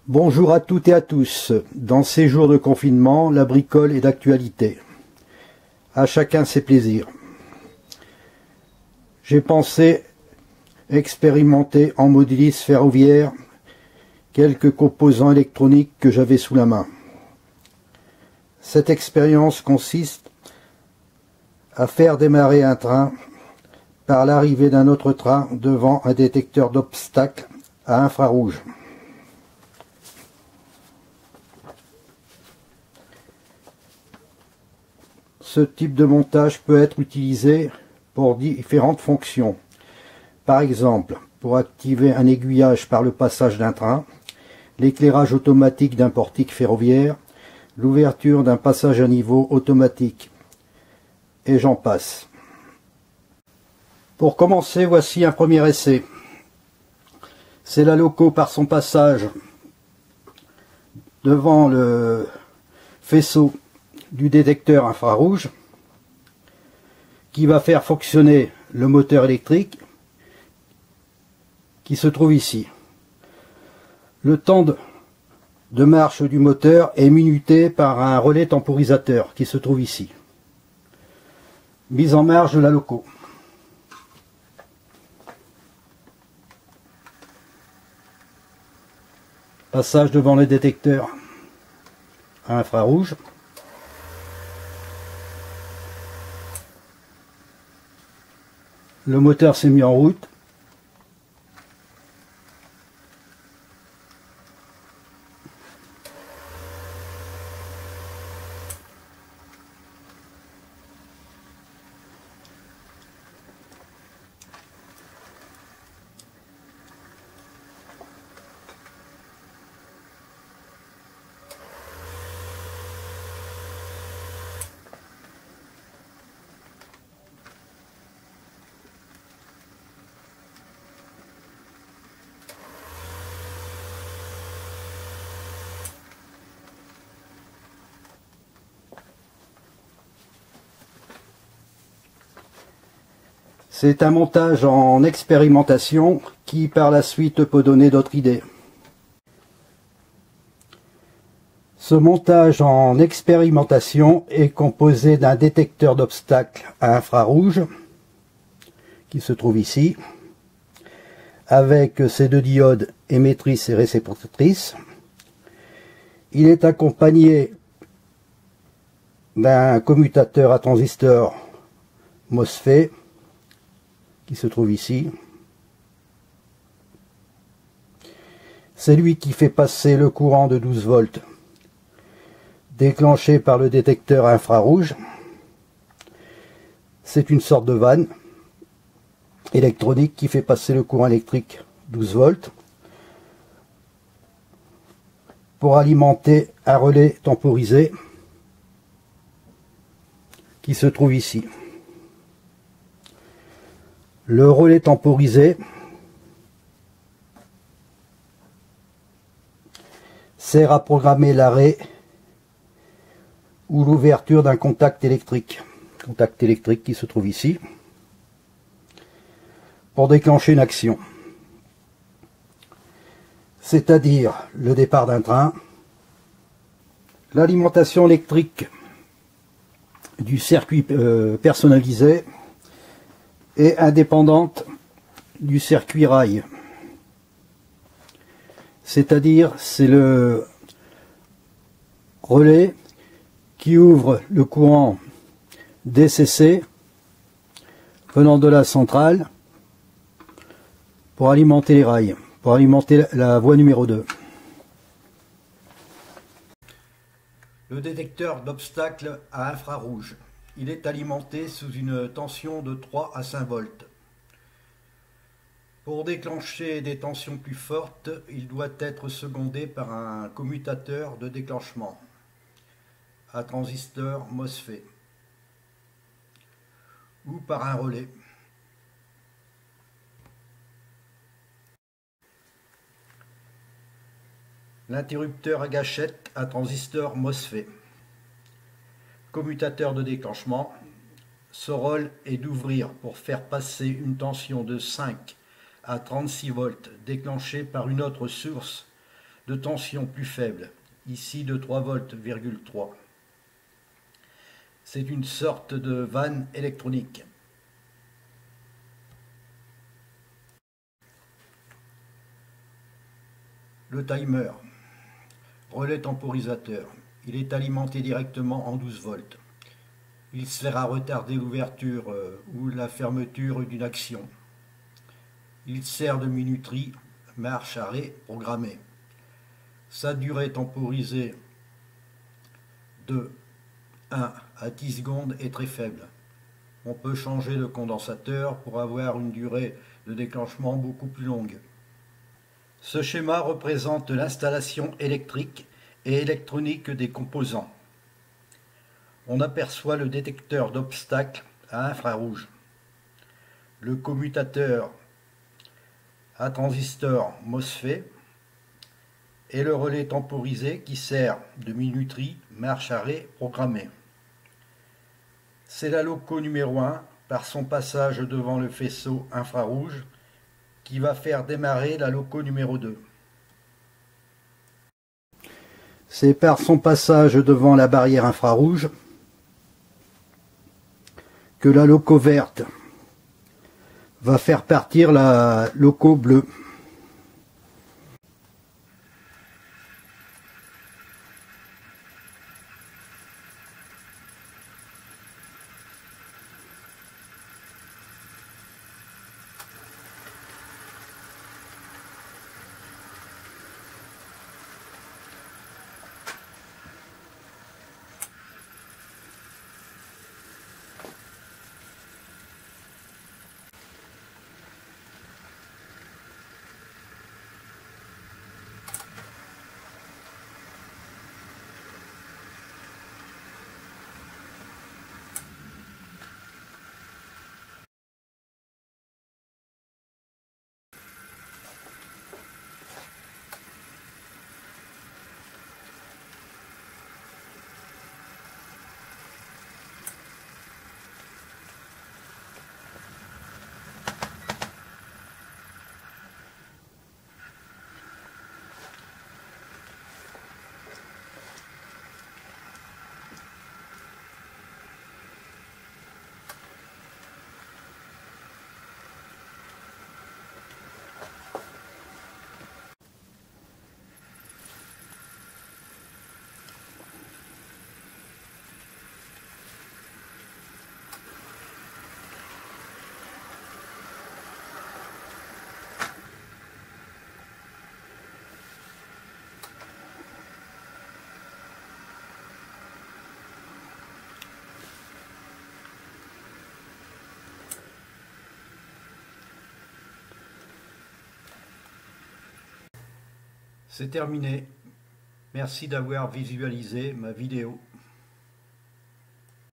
Bonjour à toutes et à tous. Dans ces jours de confinement, la bricole est d'actualité. À chacun ses plaisirs. J'ai pensé expérimenter en modélisme ferroviaire quelques composants électroniques que j'avais sous la main. Cette expérience consiste à faire démarrer un train par l'arrivée d'un autre train devant un détecteur d'obstacles à infrarouge. Ce type de montage peut être utilisé pour différentes fonctions. Par exemple, pour activer un aiguillage par le passage d'un train, l'éclairage automatique d'un portique ferroviaire, l'ouverture d'un passage à niveau automatique, et j'en passe. Pour commencer, voici un premier essai. C'est la loco par son passage devant le faisceau du détecteur infrarouge qui va faire fonctionner le moteur électrique qui se trouve ici. Le temps de marche du moteur est minuté par un relais temporisateur qui se trouve ici. Mise en marche de la loco. Passage devant le détecteur à infrarouge. Le moteur s'est mis en route. C'est un montage en expérimentation qui par la suite peut donner d'autres idées. Ce montage en expérimentation est composé d'un détecteur d'obstacles à infrarouge qui se trouve ici, avec ses deux diodes émettrices et réceptrices. Il est accompagné d'un commutateur à transistor MOSFET qui se trouve ici. C'est lui qui fait passer le courant de 12 volts déclenché par le détecteur infrarouge. C'est une sorte de vanne électronique qui fait passer le courant électrique 12 volts pour alimenter un relais temporisé qui se trouve ici. Le relais temporisé sert à programmer l'arrêt ou l'ouverture d'un contact électrique qui se trouve ici, pour déclencher une action, c'est-à-dire le départ d'un train, l'alimentation électrique du circuit personnalisé et indépendante du circuit rail. C'est-à-dire, c'est le relais qui ouvre le courant DCC venant de la centrale pour alimenter les rails, pour alimenter la voie numéro 2. Le détecteur d'obstacles à infrarouge. Il est alimenté sous une tension de 3 à 5 volts. Pour déclencher des tensions plus fortes, il doit être secondé par un commutateur de déclenchement à transistor MOSFET ou par un relais. L'interrupteur à gâchette à transistor MOSFET. Commutateur de déclenchement. Ce rôle est d'ouvrir pour faire passer une tension de 5 à 36 volts déclenchée par une autre source de tension plus faible, ici de 3 volts,3 V. C'est une sorte de vanne électronique. Le timer, relais temporisateur, il est alimenté directement en 12 volts. Il sert à retarder l'ouverture ou la fermeture d'une action. Il sert de minuterie, marche-arrêt programmée. Sa durée temporisée de 1 à 10 secondes est très faible. On peut changer le condensateur pour avoir une durée de déclenchement beaucoup plus longue. Ce schéma représente l'installation électrique et électronique des composants. On aperçoit le détecteur d'obstacles à infrarouge, le commutateur à transistor MOSFET et le relais temporisé qui sert de minuterie marche-arrêt programmée. C'est la loco numéro 1 par son passage devant le faisceau infrarouge qui va faire démarrer la loco numéro 2. C'est par son passage devant la barrière infrarouge que la loco verte va faire partir la loco bleue. C'est terminé. Merci d'avoir visualisé ma vidéo.